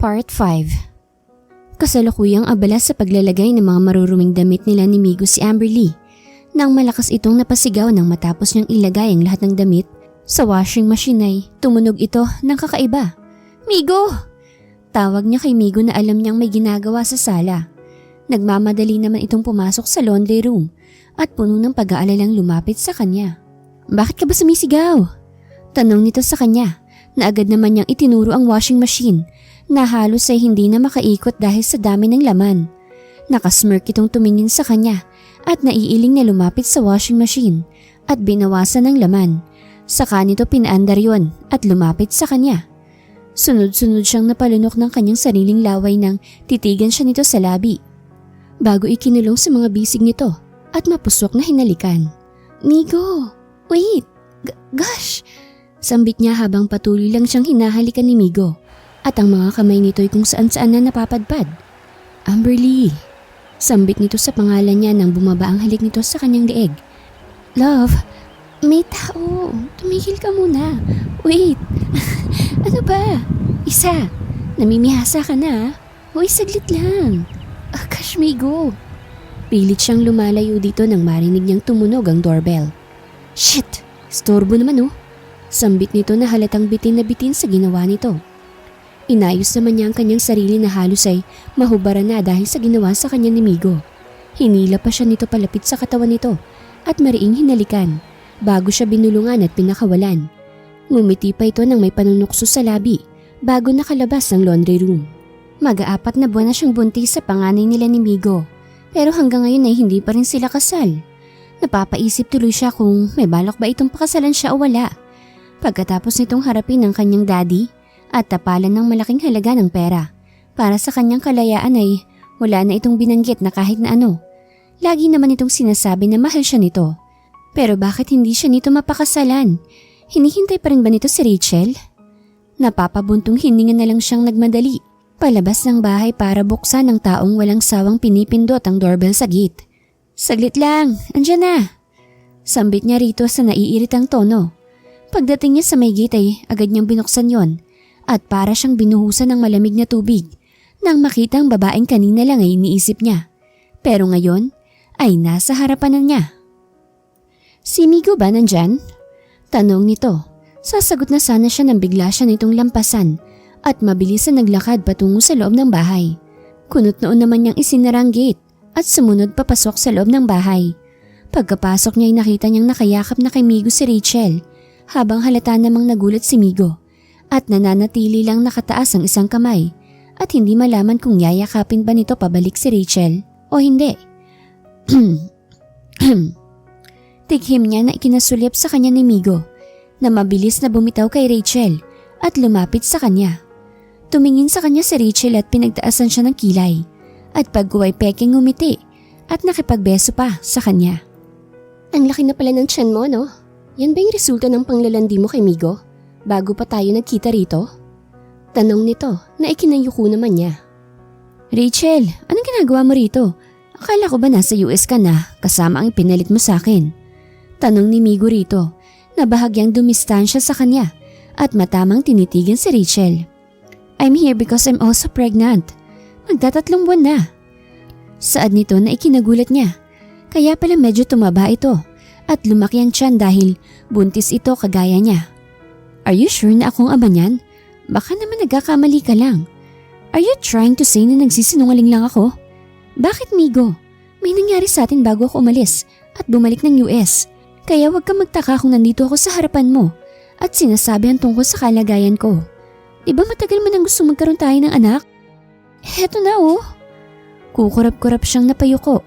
Part 5. Kasalukuyang abala sa paglalagay ng mga maruruming damit nila ni Migo si Amberly nang malakas itong napasigaw nang matapos niyang ilagay ang lahat ng damit sa washing machine ay tumunog ito ng kakaiba. "Migo!" Tawag niya kay Migo na alam niyang may ginagawa sa sala. Nagmamadali naman itong pumasok sa laundry room at puno ng pag-aalalang lumapit sa kanya. "Bakit ka ba sumisigaw?" Tanong nito sa kanya na agad naman niyang itinuro ang washing machine na halos ay hindi na makaikot dahil sa dami ng laman. Nakasmirk itong tumingin sa kanya at naiiling na lumapit sa washing machine at binawasan ng laman. Saka nito pinaandar yon at lumapit sa kanya. Sunod-sunod siyang napalunok ng kanyang sariling laway nang titigan siya nito sa labi. Bago ikinulong sa mga bisig nito at mapusok na hinalikan. "Migo, wait! Gosh!" Sambit niya habang patuloy lang siyang hinahalikan ni Migo at ang mga kamay nito ay kung saan-saan na napapadpad. "Amberly!" Sambit nito sa pangalan niya nang bumaba ang halik nito sa kanyang leeg. "Love, may tao. Tumigil ka muna. Wait. Ano ba? Isa. Namimihasa ka na. Uy, saglit lang. Gosh, Migo." Pilit siyang lumalayo dito nang marinig niyang tumunog ang doorbell. "Shit! Storbo naman oh." Sambit nito na halatang bitin na bitin sa ginawa nito. Inayos naman niya ang kanyang sarili na halos ay mahubaran na dahil sa ginawa sa kanya ni Migo. Hinila pa siya nito palapit sa katawan nito at mariing hinalikan bago siya binulungan at pinakawalan. Ngumiti pa ito nang may panunukso sa labi bago nakalabas ng laundry room. Mag-aapat na buwan na siyang buntis sa panganay nila ni Migo pero hanggang ngayon ay hindi pa rin sila kasal. Napapaisip tuloy siya kung may balak ba itong pakasalan siya o wala. Pagkatapos nitong harapin ng kanyang daddy at tapalan ng malaking halaga ng pera para sa kanyang kalayaan ay wala na itong binanggit na kahit na ano. Lagi naman itong sinasabi na mahal siya nito. Pero bakit hindi siya nito mapakasalan? Hinihintay pa rin ba nito si Rachel? Napapabuntong hininga na lang siyang nagmadali palabas ng bahay para buksan ng taong walang sawang pinipindot ang doorbell sa gate. "Saglit lang, andyan na." Sambit niya rito sa naiiritang tono. Pagdating niya sa may gate ay agad niyang binuksan yon at para siyang binuhusan ng malamig na tubig nang makita ang babaeng kanina lang ay iniisip niya. Pero ngayon ay nasa harapan na niya. "Si Migo ba nandyan?" Tanong nito. Sasagot na sana siya nang bigla siya nitong lampasan at mabilis na naglakad patungo sa loob ng bahay. Kunot noon naman niyang isinara ang gate at sumunod papasok sa loob ng bahay. Pagkapasok niya ay nakita niyang nakayakap na kay Migo si Rachel habang halata namang nagulat si Migo at nananatili lang nakataas ang isang kamay at hindi malaman kung yayakapin ba nito pabalik si Rachel o hindi. Tighim niya na ikinasulyap sa kanya ni Migo na mabilis na bumitaw kay Rachel at lumapit sa kanya. Tumingin sa kanya si Rachel at pinagtaasan siya ng kilay at pagkuway peking ngumiti at nakipagbeso pa sa kanya. "Ang laki na pala ng tiyan mo, no? Yan ba yung resulta ng panglalandi mo kay Migo bago pa tayo nagkita rito?" Tanong nito na ikinayuko naman niya. "Rachel, anong ginagawa mo rito? Akala ko ba nasa US ka na kasama ang pinalit mo sa akin?" Tanong ni Migo rito na bahagyang dumistansya sa kanya at matamang tinitigan si Rachel. "I'm here because I'm also pregnant. Magtatatlong buwan na." Saad nito na ikinagulat niya. Kaya pala medyo tumaba ito at lumaki ang tiyan dahil buntis ito kagaya niya. "Are you sure na akong ama niyan? Baka naman nagkakamali ka lang. Are you trying to say na nagsisinungaling lang ako? Bakit, Migo? May nangyari sa atin bago ako umalis at bumalik ng US. Kaya huwag kang magtaka kung nandito ako sa harapan mo at sinasabi ang tungkol sa kalagayan ko. Diba matagal mo nang gusto magkaroon tayo ng anak? Heto na oh." Kukurap-kurap siyang napayuko.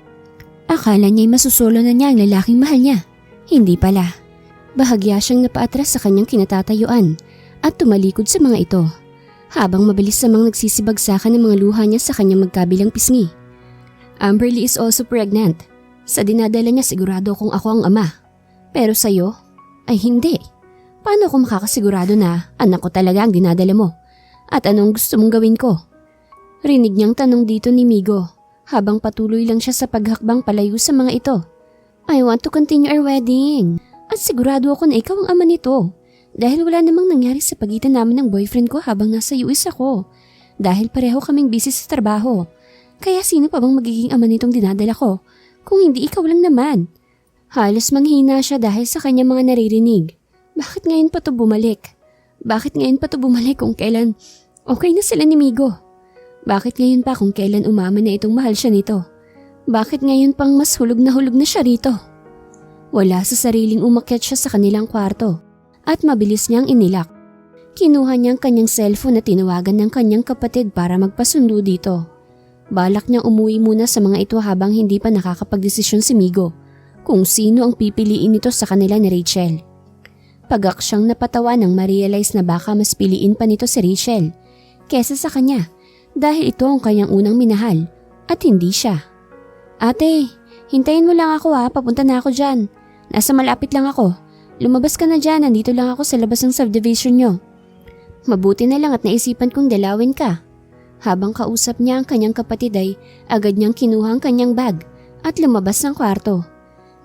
Akala niya'y masusolo na niya ang lalaking mahal niya. Hindi pala. Bahagya siyang napaatras sa kanyang kinatatayuan at tumalikod sa mga ito habang mabilis namang nagsisibagsakan ng mga luha niya sa kanyang magkabilang pisngi. "Amberly is also pregnant. Sa dinadala niya sigurado kung ako ang ama. Pero sa'yo ay hindi. Paano ako makakasigurado na anak ko talaga ang dinadala mo? At anong gusto mong gawin ko?" Rinig niyang tanong dito ni Migo habang patuloy lang siya sa paghakbang palayo sa mga ito. "I want to continue our wedding. At sigurado ako na ikaw ang ama nito. Dahil wala namang nangyari sa pagitan namin ng boyfriend ko habang nasa US ako. dahil pareho kaming busy sa trabaho. Kaya sino pa bang magiging ama nitong dinadala ko kung hindi ikaw lang naman? Halos manghina siya dahil sa kanyang mga naririnig. Bakit ngayon pa to bumalik? Bakit ngayon pa to bumalik kung kailan okay na sila ni Migo? Bakit ngayon pa kung kailan umamin na itong mahal siya nito? Bakit ngayon pang mas hulog na siya rito? Wala sa sariling umakyat siya sa kanilang kwarto at mabilis niyang inilak. Kinuha niyang kanyang cellphone na tinawagan ng kanyang kapatid para magpasundo dito. Balak niyang umuwi muna sa mga ito habang hindi pa nakakapagdesisyon si Migo kung sino ang pipiliin nito sa kanila ni Rachel. Pagak siyang napatawa nang ma-realize na baka mas piliin pa nito si Rachel kesa sa kanya dahil ito ang kanyang unang minahal at hindi siya. Ate, hintayin mo lang ako papunta na ako dyan. Nasa malapit lang ako. Lumabas ka na dyan, nandito lang ako sa labas ng subdivision nyo. Mabuti na lang at naisipan kong dalawin ka. Habang kausap niya ang kanyang kapatid ay agad niyang kinuha ang kanyang bag at lumabas ng kwarto.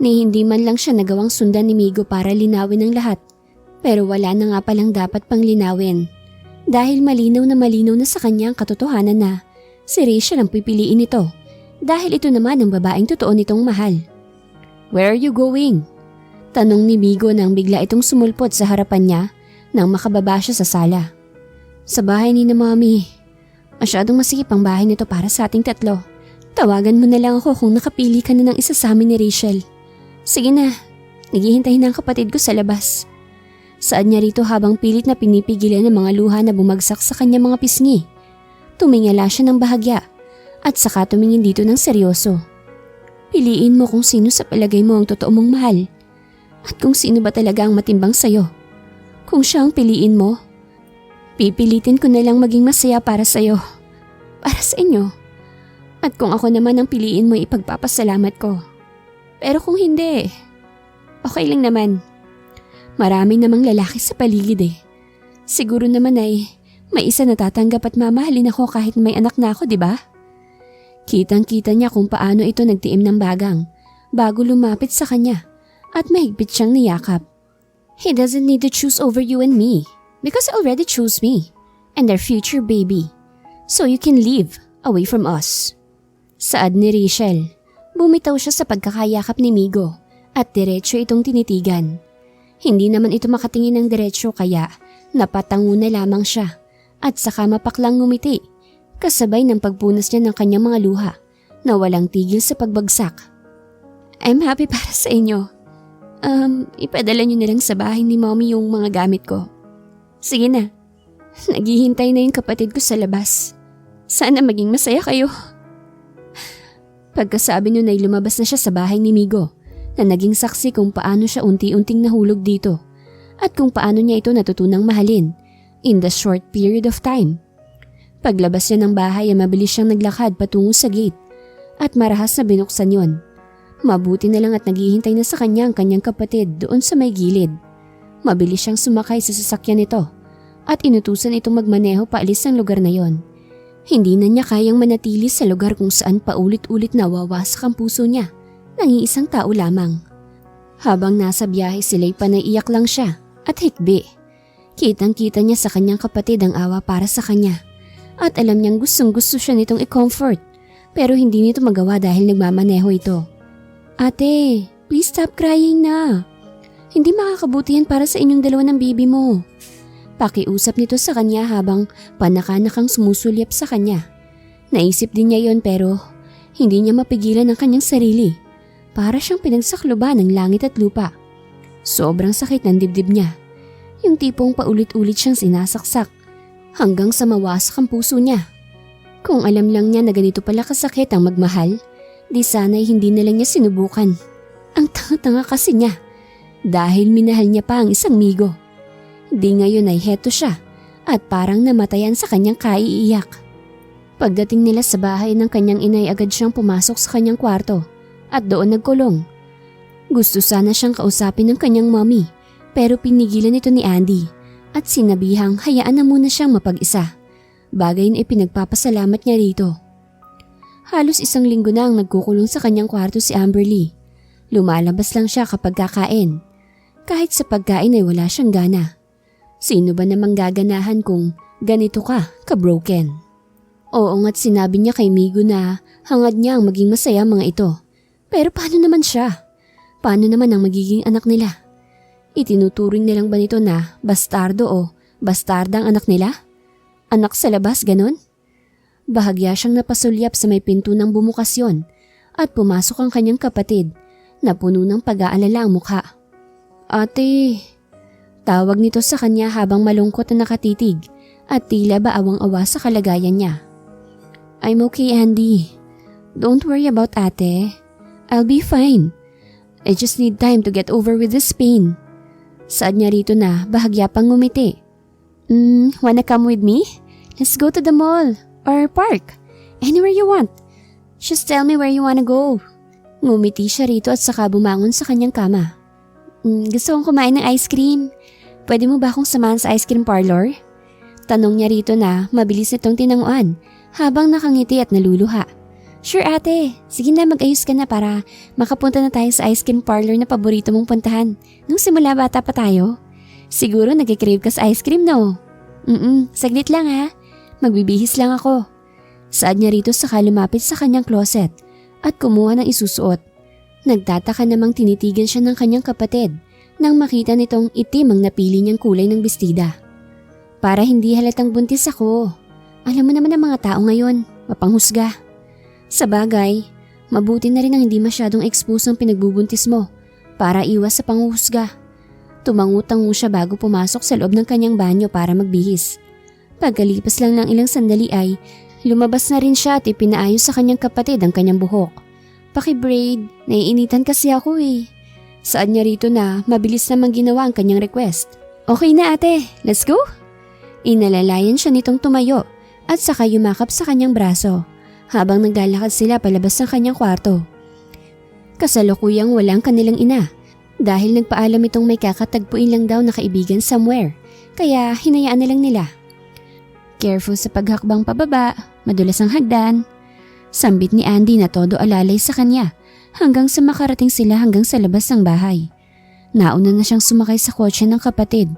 Ni hindi man lang siya nagawang sundan ni Migo para linawin ang lahat. Pero wala na nga palang dapat pang linawin. Dahil malinaw na sa kanya ang katotohanan na si Rachel ang pipiliin nito. Dahil ito naman ang babaeng totoo nitong mahal. Where are you going? Tanong ni Migo nang bigla itong sumulpot sa harapan niya nang makababa siya sa sala. Sa bahay ni na Mommy. Masyadong masikip ang bahay nito para sa ating tatlo. Tawagan mo na lang ako kung nakapili ka na ng isa sa amin ni Rachel. Sige na, naghihintay na ang kapatid ko sa labas. Saad niya rito habang pilit na pinipigilan ng mga luha na bumagsak sa kanyang mga pisngi. Tumingala siya ng bahagya at saka tumingin dito ng seryoso. Piliin mo kung sino sa palagay mo ang totoo mong mahal at kung sino ba talaga ang matimbang sayo. Kung siya ang piliin mo, pipilitin ko na lang maging masaya para sayo, para sa inyo. At kung ako naman ang piliin mo, ipagpapasalamat ko. Pero kung hindi, okay lang naman. Marami namang lalaki sa paligid Siguro naman ay may isa na tatanggap at mamahalin ako kahit may anak na ako, di ba? Kitang-kita niya kung paano ito nagtiim ng bagang bago lumapit sa kanya at mahigpit siyang niyakap. He doesn't need to choose over you and me because he already chose me and our future baby. So you can live away from us. Saad ni Rachel. Bumitaw siya sa pagkakayakap ni Migo at diretso itong tinitigan. Hindi naman ito makatingin ng diretso kaya napatango na lamang siya at saka mapaklang ngumiti kasabay ng pagpunas niya ng kanyang mga luha na walang tigil sa pagbagsak. I'm happy para sa inyo. Ipadala niyo na lang sa bahay ni Mommy yung mga gamit ko. Sige na, naghihintay na yung kapatid ko sa labas. Sana maging masaya kayo. Pagkasabi niyo na lumabas na siya sa bahay ni Migo na naging saksi kung paano siya unti-unting nahulog dito at kung paano niya ito natutunang mahalin in the short period of time. Paglabas niya ng bahay ay mabilis siyang naglakad patungo sa gate at marahas na binuksan yon. Mabuti na lang at naghihintay na sa kanya ang kanyang kapatid doon sa may gilid. Mabilis siyang sumakay sa sasakyan nito at inutusan itong magmaneho paalis ng lugar na yon. Hindi na niya kayang manatili sa lugar kung saan paulit-ulit nawawasak ang puso niya ng iisang tao lamang. Habang nasa biyahe sila'y panaiyak lang siya at hikbi. Kitang-kita niya sa kanyang kapatid ang awa para sa kanya at alam niyang gustong-gusto siya nitong i-comfort pero hindi nito magawa dahil nagmamaneho ito. Ate, please stop crying na. Hindi makakabuti yan para sa inyong dalawa ng baby mo. Pakiusap nito sa kanya habang panakanakang sumusulyap sa kanya. Naisip din niya yon pero hindi niya mapigilan ang kanyang sarili. Para siyang pinagsakluban ng langit at lupa. Sobrang sakit ng dibdib niya. Yung tipong paulit-ulit siyang sinasaksak hanggang sa mawasak ang puso niya. Kung alam lang niya na ganito pala kasakit ang magmahal, di sana'y hindi na lang niya sinubukan. Ang tanga-tanga kasi niya dahil minahal niya pa ang isang Migo. Di ngayon ay heto siya at parang namatayan sa kanyang kaiiyak. Pagdating nila sa bahay ng kanyang inay agad siyang pumasok sa kanyang kwarto at doon nagkulong. Gusto sana siyang kausapin ng kanyang mommy pero pinigilan ito ni Andy at sinabihang hayaan na muna siyang mapag-isa. Bagay na ipinagpapasalamat niya rito. Halos 1 linggo na ang nagkukulong sa kanyang kwarto si Amberly. Lumalabas lang siya kapag kakain. Kahit sa pagkain ay wala siyang gana. Sino ba namang gaganahan kung ganito ka, ka-broken? Oo nga't sinabi niya kay Migo na hangad niya ang maging masaya mga ito. Pero paano naman siya? Paano naman ang magiging anak nila? Itinuturing nilang ba nito na bastardo o bastarda ang anak nila? Anak sa labas, ganon? Bahagya siyang napasulyap sa may pinto ng bumukasyon at pumasok ang kanyang kapatid na puno ng pag-aalala ang mukha. Ate, tawag nito sa kanya habang malungkot na nakatitig at tila ba awang-awa sa kalagayan niya. I'm okay, Andy. Don't worry about ate. I'll be fine. I just need time to get over with this pain. Saad niya rito na bahagya pang ngumiti. Wanna come with me? Let's go to the mall or park. Anywhere you want. Just tell me where you wanna go. Ngumiti siya rito at saka bumangon sa kanyang kama. Gusto kong kumain ng ice cream. Pwede mo ba akong samahan sa ice cream parlor? Tanong niya rito na mabilis itong tinanguan habang nakangiti at naluluha. Sure ate, sige na mag-ayos ka na para makapunta na tayo sa ice cream parlor na paborito mong puntahan nung simula bata pa tayo. Siguro nagkikrave ka sa ice cream no? Saglit lang ha. Magbibihis lang ako. Saad niya rito saka lumapit sa kanyang closet at kumuha ng isusuot. Nagtataka namang tinitigan siya ng kanyang kapatid nang makita nitong itim ang napili niyang kulay ng bestida. Para hindi halatang buntis ako. Alam mo naman ang mga tao ngayon, mapanghusga. Sa bagay, mabuti na rin ang hindi masyadong expose ang pinagbubuntis mo para iwas sa panghuhusga. Tumangutango siya bago pumasok sa loob ng kanyang banyo para magbihis. Pagkalipas lang ng ilang sandali ay lumabas na rin siya at ipinaayos sa kanyang kapatid ang kanyang buhok. Paki-braid, naiinitan kasi ako eh. Saad niya rito na mabilis namang ginawa ang kanyang request. Okay na ate, let's go? Inalalayan siya nitong tumayo at saka yumakap sa kanyang braso habang naglalakad sila palabas ng kanyang kwarto. Kasalukuyang walang kanilang ina dahil nagpaalam itong may kakatagpuin lang daw na kaibigan somewhere kaya hinayaan na lang nila. Careful sa paghakbang pababa, madulas ang hagdan. Sambit ni Andy na todo alalay sa kanya hanggang sa makarating sila hanggang sa labas ng bahay. Nauna na siyang sumakay sa kotse ng kapatid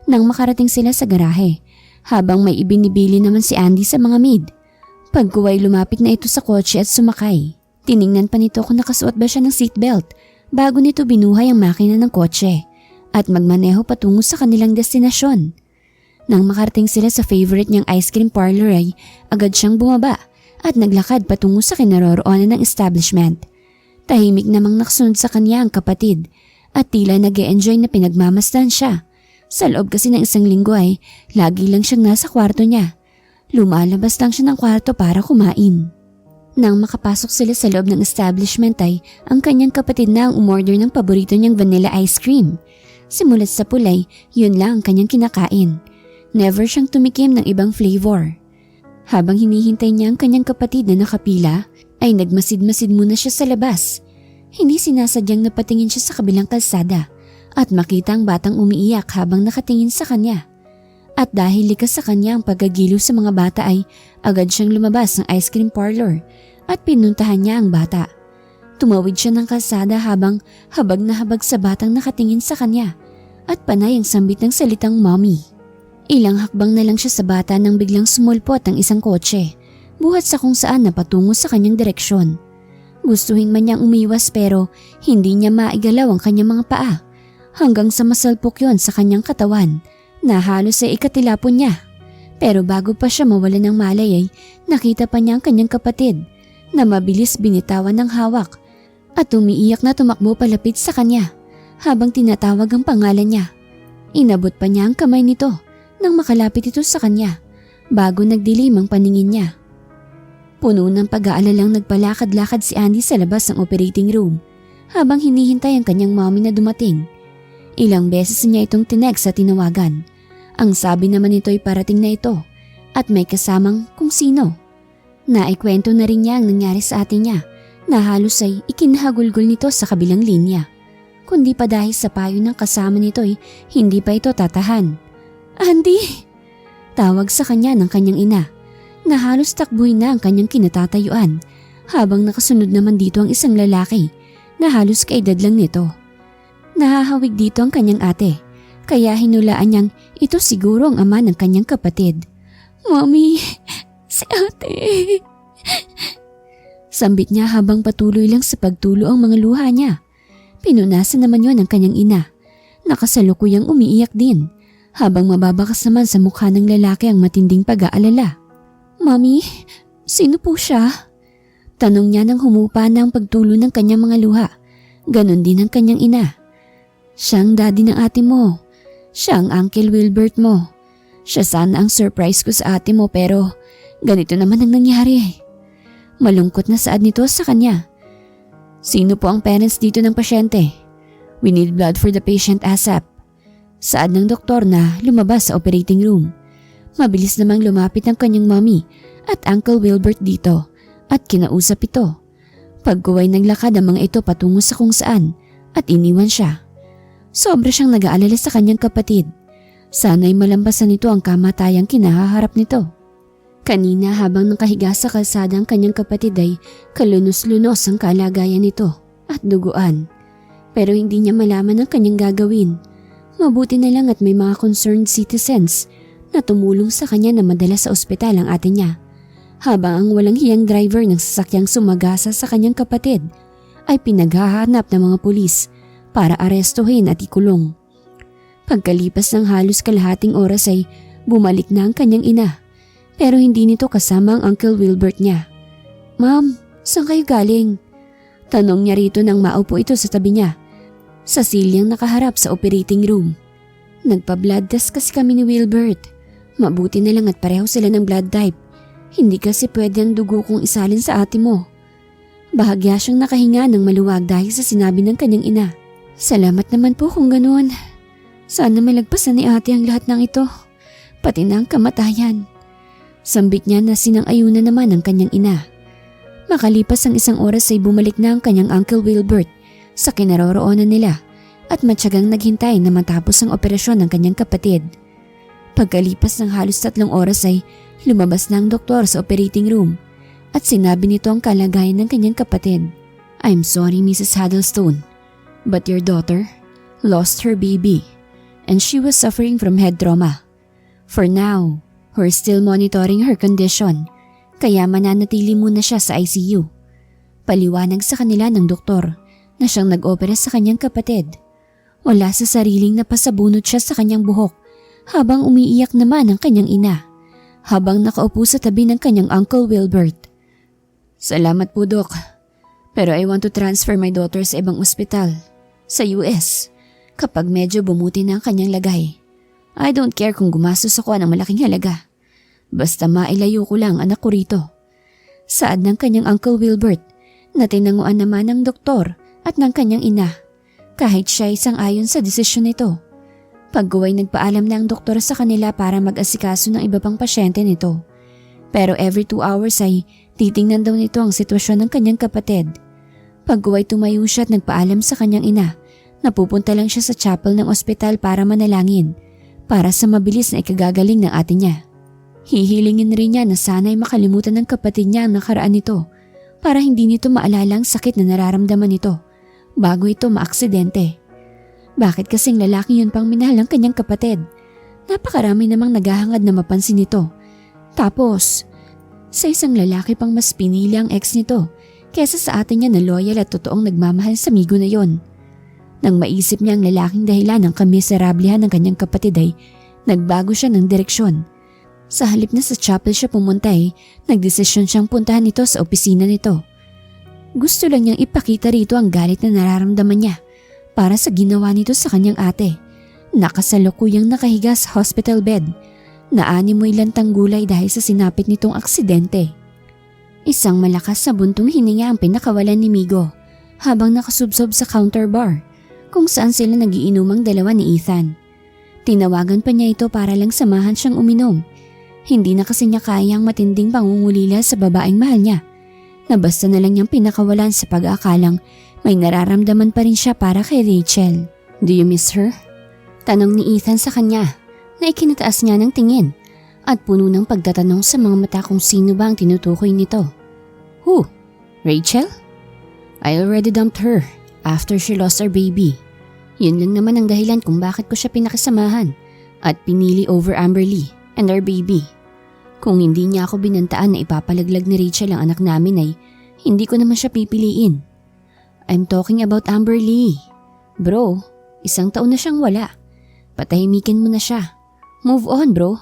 nang makarating sila sa garahe habang may ibinibili naman si Andy sa mga maid. Pagkuway lumapit na ito sa kotse at sumakay. Tiningnan pa nito kung nakasuot ba siya ng seatbelt bago nito binuhay ang makina ng kotse at magmaneho patungo sa kanilang destinasyon. Nang makarating sila sa favorite niyang ice cream parlor ay agad siyang bumaba at naglakad patungo sa kinaroroonan ng establishment. Tahimik namang nakasunod sa kanya ang kapatid at tila nag-e-enjoy na pinagmamasdan siya. Sa loob kasi ng isang linggo ay lagi lang siyang nasa kwarto niya. Lumalabas lang siya ng kwarto para kumain. Nang makapasok sila sa loob ng establishment ay ang kanyang kapatid na ang umorder ng paborito niyang vanilla ice cream. Simulat sa pulay, yun lang ang kanyang kinakain. Never siyang tumikim ng ibang flavor. Habang hinihintay niya ang kanyang kapatid na nakapila, ay nagmasid-masid muna siya sa labas. Hindi sinasadyang napatingin siya sa kabilang kalsada at makita ang batang umiiyak habang nakatingin sa kanya. At dahil likas sa kanya ang pagkagiliw sa mga bata ay agad siyang lumabas ng ice cream parlor at pinuntahan niya ang bata. Tumawid siya ng kalsada habang habag na habag sa batang nakatingin sa kanya at panay ang sambit ng salitang mommy. Ilang hakbang na lang siya sa bata nang biglang sumulpot ang isang kotse, buhat sa kung saan na patungo sa kanyang direksyon. Gustuhin man niyang umiwas pero hindi niya maigalaw ang kanyang mga paa hanggang sa masalpok yon sa kanyang katawan na halos ay ikatilapon niya. Pero bago pa siya mawala ng malay ay nakita pa niya ang kanyang kapatid na mabilis binitawan ng hawak at umiiyak na tumakbo palapit sa kanya habang tinatawag ang pangalan niya. Inabot pa niya ang kamay nito nang makalapit ito sa kanya bago nagdilim ang paningin niya. Puno ng pag-aalalang nagpalakad-lakad si Andy sa labas ng operating room habang hinihintay ang kanyang mommy na dumating. Ilang beses niya itong tinext sa tinawagan. Ang sabi naman nito ay parating na ito at may kasamang kung sino. Naikwento na rin niya ang nangyari sa ate niya na halos ay ikinahagulgol nito sa kabilang linya. Kundi pa dahil sa payo ng kasama nito ay hindi pa ito tatahan. Andy! Tawag sa kanya ng kanyang ina na halos takbuhin na ang kanyang kinatatayuan habang nakasunod naman dito ang isang lalaki na halos kaedad lang nito. Nahahawig dito ang kanyang ate kaya hinulaan niyang ito siguro ang ama ng kanyang kapatid. Mommy, Si ate. Sambit niya habang patuloy lang sa pagtulo ang mga luha niya. Pinunasan naman yon ng kanyang ina. Nakasalukuyang umiiyak din habang mababakas naman sa mukha ng lalaki ang matinding pag-aalala. Mami, sino po siya? Tanong niya nang humupa na ang pagtulo ng kanyang mga luha. Ganon din ang kanyang ina. Siya ang daddy ng ate mo. Siya ang Uncle Wilbert mo. Siya sana ang surprise ko sa ate mo pero ganito naman ang nangyari. Malungkot na saad nito sa kanya. Sino po ang parents dito ng pasyente? We need blood for the patient ASAP. Saad ng doktor na lumabas sa operating room. Mabilis namang lumapit ang kanyang mommy at Uncle Wilbert dito at kinausap ito. Pagkuway naglakad ang mga ito patungo sa kung saan at iniwan siya. Sobra siyang nag-aalala sa kanyang kapatid. Sana'y malampasan nito ang kamatayang kinahaharap nito. Kanina habang nakahiga sa kalsada ang kanyang kapatid ay kalunos-lunos ang kalagayan nito at duguan. Pero hindi niya malaman ang kanyang gagawin. Mabuti na lang at may mga concerned citizens na tumulong sa kanya na madala sa ospital ang ate niya. Habang ang walang hiyang driver ng sasakyang sumagasa sa kanyang kapatid ay pinaghahanap ng mga pulis para arestuhin at ikulong. Pagkalipas ng halos kalahating oras ay bumalik na ang kanyang ina pero hindi nito kasama ang Uncle Wilbert niya. Ma'am, saan kayo galing? Tanong niya rito nang maupo ito sa tabi niya sa silyang nakaharap sa operating room. Nagpa-blood test kasi kami ni Wilbert. Mabuti na lang at pareho sila ng blood type. Hindi kasi pwede ang dugo kong isalin sa ate mo. Bahagya siyang nakahinga ng maluwag dahil sa sinabi ng kanyang ina. Salamat naman po kung ganoon. Sana malagpasan ni ate ang lahat ng ito, pati na ang kamatayan. Sambit niya na sinang-ayunan naman ang kanyang ina. Makalipas ang isang oras ay bumalik na ang kanyang Uncle Wilbert sa kinaroroonan nila at matyagang naghintay na matapos ang operasyon ng kanyang kapatid. Pagkalipas ng halos 3 oras ay lumabas na ang doktor sa operating room at sinabi nito ang kalagayan ng kanyang kapatid. I'm sorry, Mrs. Huddlestone, but your daughter lost her baby and she was suffering from head trauma. For now, we're still monitoring her condition kaya mananatili muna siya sa ICU. Paliwanag sa kanila ng doktor na siyang nag-opera sa kanyang kapatid. Wala sa sariling napasabunot siya sa kanyang buhok habang umiiyak naman ang kanyang ina habang nakaupo sa tabi ng kanyang Uncle Wilbert. Salamat po, Dok. Pero I want to transfer my daughter sa ibang ospital sa US kapag medyo bumuti na ang kanyang lagay. I don't care kung gumastos ako ng malaking halaga. Basta mailayo ko lang anak ko rito. Saad ng kanyang Uncle Wilbert na tinanguan naman ng doktor at ng kanyang ina kahit siya isang ayon sa desisyon nito. Pagguway nagpaalam na ang doktor sa kanila para mag-asikaso ng iba pang pasyente nito. Pero every 2 hours ay titingnan daw nito ang sitwasyon ng kanyang kapatid. Pagguway tumayo siya at nagpaalam sa kanyang ina na pupunta lang siya sa chapel ng ospital para manalangin para sa mabilis na ikagagaling ng ate niya. Hihilingin rin niya na sana'y makalimutan ng kapatid niya ang nakaraan nito para hindi nito maalala ang sakit na nararamdaman nito bago ito maaksidente. Bakit kasing lalaki yun pang minahal ng kanyang kapatid? Napakarami namang naghahangad na mapansin nito. Tapos, sa isang lalaki pang mas pinili ang ex nito kesa sa ate niya na loyal at totoong nagmamahal sa amigo na yon. Nang maisip niya ang lalaking dahilan ng kamiserablehan ng kanyang kapatid ay nagbago siya ng direksyon. Sa halip na sa chapel siya pumunta ay nagdesisyon siyang puntahan ito sa opisina nito. Gusto lang niyang ipakita rito ang galit na nararamdaman niya para sa ginawa nito sa kanyang ate. Nakasalukuyang nakahiga sa hospital bed na animoy lantang gulay dahil sa sinapit nitong aksidente. Isang malakas na buntong hininga ang pinakawalan ni Migo habang nakasubsob sa counter bar kung saan sila nagiinumang dalawa ni Ethan. Tinawagan pa niya ito para lang samahan siyang uminom. Hindi na kasi niya kaya ang matinding pangungulila sa babaeng mahal niya na basta na lang niyang pinakawalan sa pag-aakalang may nararamdaman pa rin siya para kay Rachel. Do you miss her? Tanong ni Ethan sa kanya na ikinataas niya ng tingin at puno ng pagtatanong sa mga mata kung sino ba ang tinutukoy nito. Who? Rachel? I already dumped her after she lost our baby. Yun lang naman ang dahilan kung bakit ko siya pinakisamahan at pinili over Amberly and our baby. Kung hindi niya ako binantaan na ipapalaglag ni Rachel ang anak namin ay hindi ko naman siya pipiliin. I'm talking about Amber Lee. Bro, 1 taon na siyang wala. Patahimikin mo na siya. Move on, bro.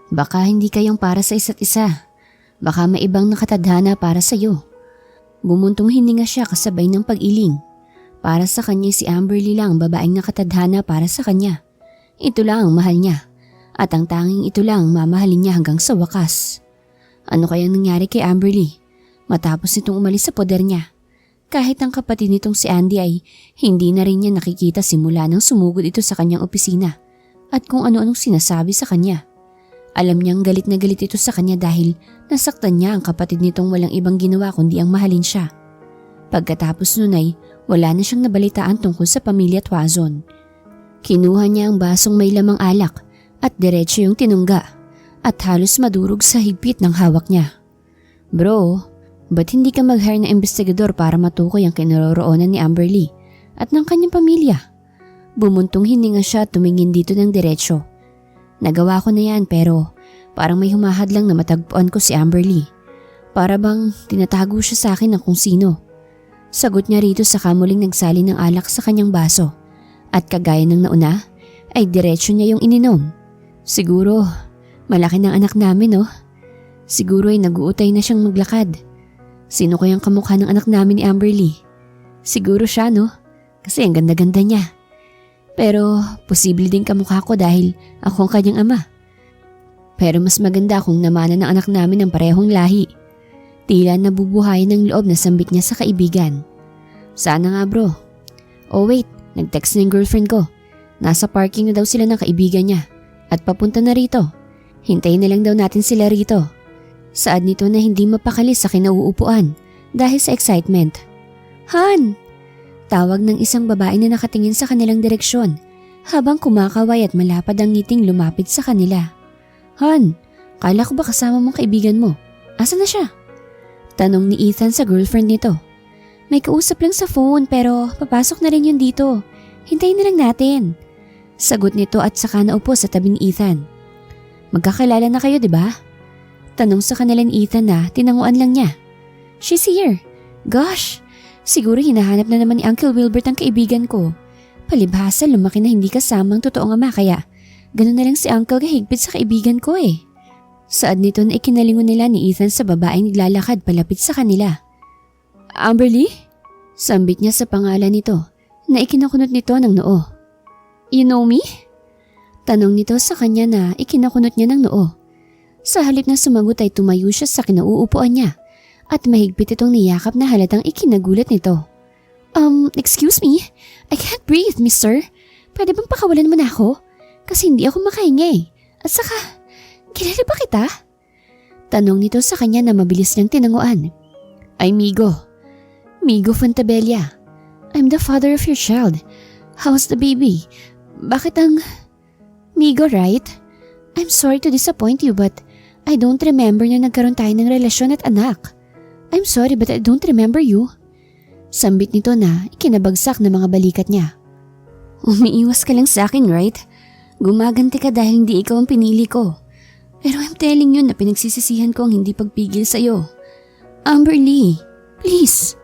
Baka hindi kayong para sa isa't isa. Baka may ibang nakatadhana para sa'yo. Bumuntong hininga siya kasabay ng pag-iling. Para sa kanya si Amber Lee lang ang babaeng nakatadhana para sa kanya. Ito lang ang mahal niya. At ang tanging ito lang mamahalin niya hanggang sa wakas. Ano kayang nangyari kay Amber Lee matapos nitong umalis sa poder niya? Kahit ang kapatid nitong si Andy ay hindi na rin niya nakikita simula nang sumugod ito sa kanyang opisina at kung ano-anong sinasabi sa kanya. Alam niyang galit na galit ito sa kanya dahil nasaktan niya ang kapatid nitong walang ibang ginawa kundi ang mahalin siya. Pagkatapos nun ay wala na siyang nabalitaan tungkol sa pamilya Tuazon. Kinuha niya ang basong may lamang alak at diretso yung tinungga at halos madurog sa higpit ng hawak niya. Bro, ba't hindi ka mag-hire na investigador para matukoy ang kinaroroonan ni Amber Lee at ng kanyang pamilya? Bumuntong hininga siya at tumingin dito ng diretso. Nagawa ko na yan pero parang may humahad lang na matagpuan ko si Amber Lee. Para bang tinatago siya sa akin ng kung sino. Sagot niya rito sa kamuling nagsali ng alak sa kanyang baso at kagaya ng nauna ay diretso niya yung ininom. Siguro, malaki ng anak namin Siguro ay naguutay na siyang maglakad. Sino kayang kamukha ng anak namin ni Amber Lee? Siguro siya kasi ang ganda-ganda niya. Pero posible din kamukha ko dahil ako ang kanyang ama. Pero mas maganda kung namana ng anak namin ng parehong lahi. Tila nabubuhayan ng loob na sambit niya sa kaibigan. Sana nga bro. Oh wait, nag-text na yung girlfriend ko. Nasa parking na daw sila ng kaibigan niya. At papunta na rito. Hintayin na lang daw natin sila rito. Saad nito na hindi mapakali sa kinauupuan dahil sa excitement. Han! Tawag ng isang babae na nakatingin sa kanilang direksyon habang kumakaway at malapad ang ngiting lumapit sa kanila. Han, kala ko ba kasama mong kaibigan mo? Asa na siya? Tanong ni Ethan sa girlfriend nito. May kausap lang sa phone pero papasok na rin yun dito. Hintayin na lang natin. Sagot nito at saka naupo sa tabi ni Ethan. Magkakilala na kayo, 'di ba? Tanong sa kanila ni Ethan na tinanguan lang niya. She's here. Gosh, siguro hinahanap na naman ni Uncle Wilbert ang kaibigan ko. Palibhasa lumaki na hindi kasamang totoong ama kaya ganun na lang si Uncle kahigpit sa kaibigan ko eh. Saad nito na ikinalingon nila ni Ethan sa babaeng naglalakad palapit sa kanila. Amber Lee? Sambit niya sa pangalan nito na ikinakunot nito ng noo. You know me? Tanong nito sa kanya na ikinakunot niya ng noo. Sa halip na sumagot ay tumayo siya sa kinauupuan niya at mahigpit itong niyakap na halatang ikinagulat nito. Excuse me? I can't breathe, mister. Pwede bang pakawalan mo na ako? Kasi hindi ako makahingi. At saka, kilala ba kita? Tanong nito sa kanya na mabilis niyang tinanguan. Ay Migo. Migo Fontabella. I'm the father of your child. How's the baby? Bakit ang... Migo, right? I'm sorry to disappoint you but I don't remember na nagkaroon tayo ng relasyon at anak. I'm sorry but I don't remember you. Sambit nito na ikinabagsak na mga balikat niya. Umiiwas ka lang sa akin, right? Gumaganti ka dahil hindi ikaw ang pinili ko. Pero I'm telling you na pinagsisisihan ko ang hindi pagpigil sa'yo. Amber Lee, please.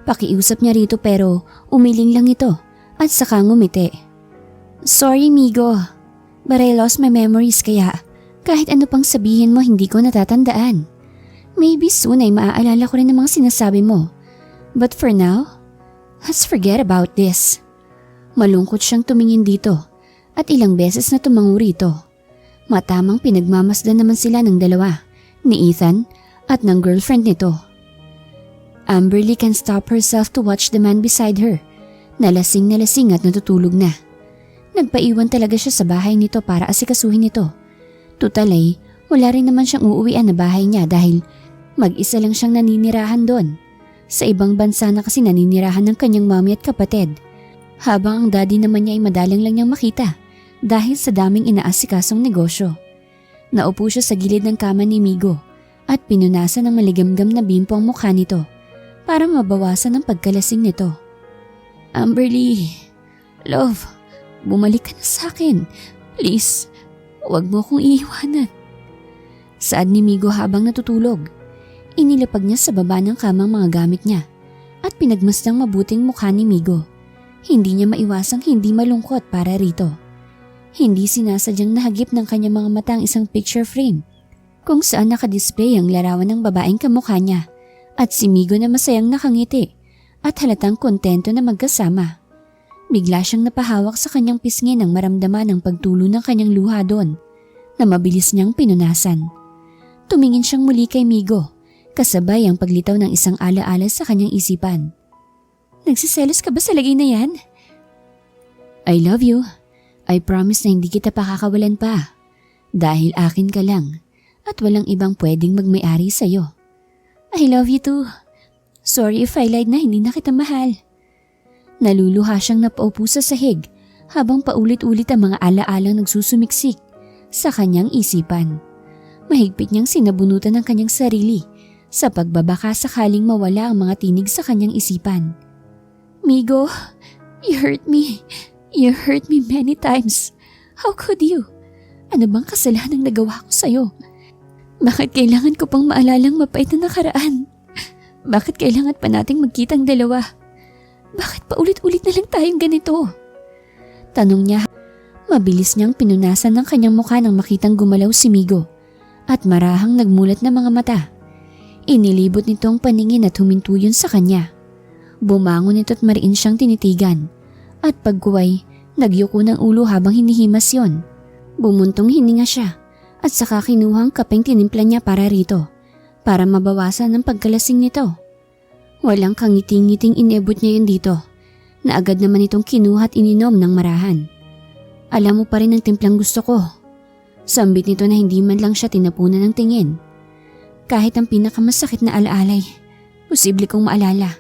Pakiusap niya rito pero umiling lang ito at saka ngumiti. Sorry, Migo. But I lost my memories kaya kahit ano pang sabihin mo hindi ko natatandaan. Maybe soon ay maaalala ko rin ang mga sinasabi mo. But for now, let's forget about this. Malungkot siyang tumingin dito at ilang beses na tumango rito. Matamang pinagmamasdan naman sila ng dalawa, ni Ethan at ng girlfriend nito. Amberly can stop herself to watch the man beside her. Nalasing at natutulog na. Nagpaiwan talaga siya sa bahay nito para asikasuhin ito. Tutal ay wala rin naman siyang uuwian na bahay niya dahil mag-isa lang siyang naninirahan doon. Sa ibang bansa na kasi naninirahan ng kanyang mami at kapatid. Habang ang daddy naman niya ay madalang lang niyang makita dahil sa daming inaasikasong negosyo. Naupo siya sa gilid ng kama ni Migo at pinunasan ng maligamgam na bimpo ang mukha nito para mabawasan ang pagkalasing nito. Amberly, love, bumalik ka na sa akin. Please, huwag mo akong iiwanan. Saad ni Migo habang natutulog. Inilapag niya sa baba ng kamang mga gamit niya at pinagmasdang mabuting mukha ni Migo. Hindi niya maiwasang hindi malungkot para rito. Hindi sinasadyang nahagip ng kanyang mga mata ang isang picture frame kung saan nakadisplay ang larawan ng babaeng kamukha niya at si Migo na masayang nakangiti at halatang kontento na magkasama. Bigla siyang napahawak sa kanyang pisngi nang maramdaman ang pagtulo ng kanyang luha doon na mabilis niyang pinunasan. Tumingin siyang muli kay Migo, kasabay ang paglitaw ng isang alaala sa kanyang isipan. Nagsiselos ka ba sa lagay na yan? I love you. I promise na hindi kita pakakawalan pa. Dahil akin ka lang at walang ibang pwedeng magmay-ari sa'yo. I love you too. Sorry if I lied na hindi na kita mahal. Naluluha siyang napaupo sa sahig habang paulit-ulit ang mga alaalang nagsusumiksik sa kanyang isipan. Mahigpit niyang sinabunutan ang kanyang sarili sa pagbabaka sakaling mawala ang mga tinig sa kanyang isipan. Migo, you hurt me. You hurt me many times. How could you? Ano bang kasalanan nagawa ko sa'yo? Bakit kailangan ko pang maalalang mapait na nakaraan? Bakit kailangan pa nating magkitang dalawa? Bakit paulit-ulit na lang tayong ganito? Tanong niya. Mabilis niyang pinunasan ng kanyang mukha nang makitang gumalaw si Migo at marahang nagmulat na mga mata. Inilibot nito ang paningin at huminto yun sa kanya. Bumangon ito at mariin siyang tinitigan at pagkuway, nagyuko ng ulo habang hinihimas yon. Bumuntong hininga siya at saka kinuhang kapeng tinimpla niya para rito para mabawasan ang pagkalasing nito. Walang kangiting-ngiting inebot niya yun dito na agad naman itong kinuha at ininom ng marahan. Alam mo pa rin ang timplang gusto ko. Sambit nito na hindi man lang siya tinapunan ng tingin. Kahit ang pinakamasakit na alaalay, posible kong maalala.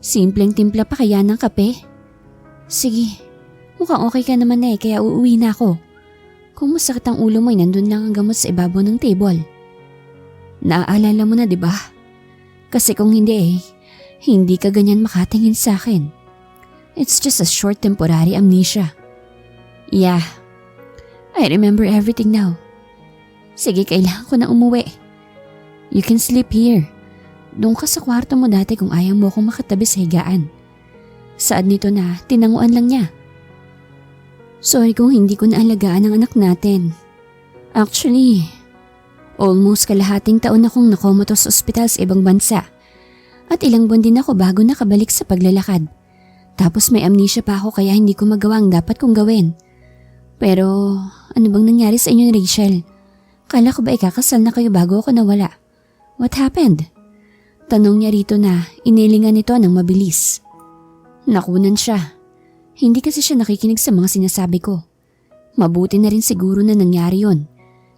Simpleng timpla pa kaya ng kape? Sige, mukhang okay ka naman na kaya uuwi na ako. Kung masakit ang ulo mo nandun lang ang gamot sa ibabaw ng table. Naaalala mo na diba? Kasi kung hindi hindi ka ganyan makatingin sa akin. It's just a short temporary amnesia. Yeah, I remember everything now. Sige, kailangan ko na umuwi. You can sleep here. Doon ka sa kwarto mo dati kung ayaw mo akong makatabi sa higaan. Saad nito na tinanguan lang niya. Sorry kung hindi ko naalagaan ang anak natin. Actually, almost kalahating taon akong nakomato sa ospital sa ibang bansa. At ilang buwan din ako bago nakabalik sa paglalakad. Tapos may amnesia pa ako kaya hindi ko magawa ang dapat kong gawin. Pero ano bang nangyari sa inyo, Rachel? Kala ko ba ikakasal na kayo bago ako nawala? What happened? Tanong niya rito na inilingan nito ng mabilis. Nakunan siya. Hindi kasi siya nakikinig sa mga sinasabi ko. Mabuti na rin siguro na nangyari yon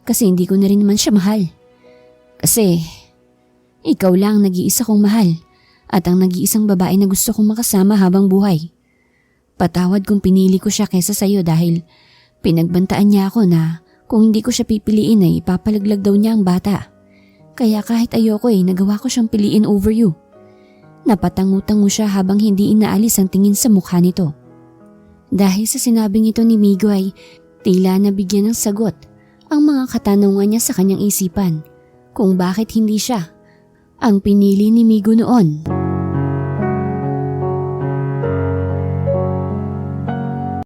kasi hindi ko na rin naman siya mahal. Kasi ikaw lang nag-iisa kong mahal at ang nag-iisang babae na gusto kong makasama habang buhay. Patawad kung pinili ko siya kaysa sayo dahil pinagbantaan niya ako na kung hindi ko siya pipiliin ay ipapalaglag daw niya ang bata. Kaya kahit ayoko nagawa ko siyang piliin over you. Napatangu-tango siya habang hindi inaalis ang tingin sa mukha nito. Dahil sa sinabing ito ni Migo ay tila nabigyan ng sagot ang mga katanungan niya sa kanyang isipan kung bakit hindi siya ang pinili ni Migo noon.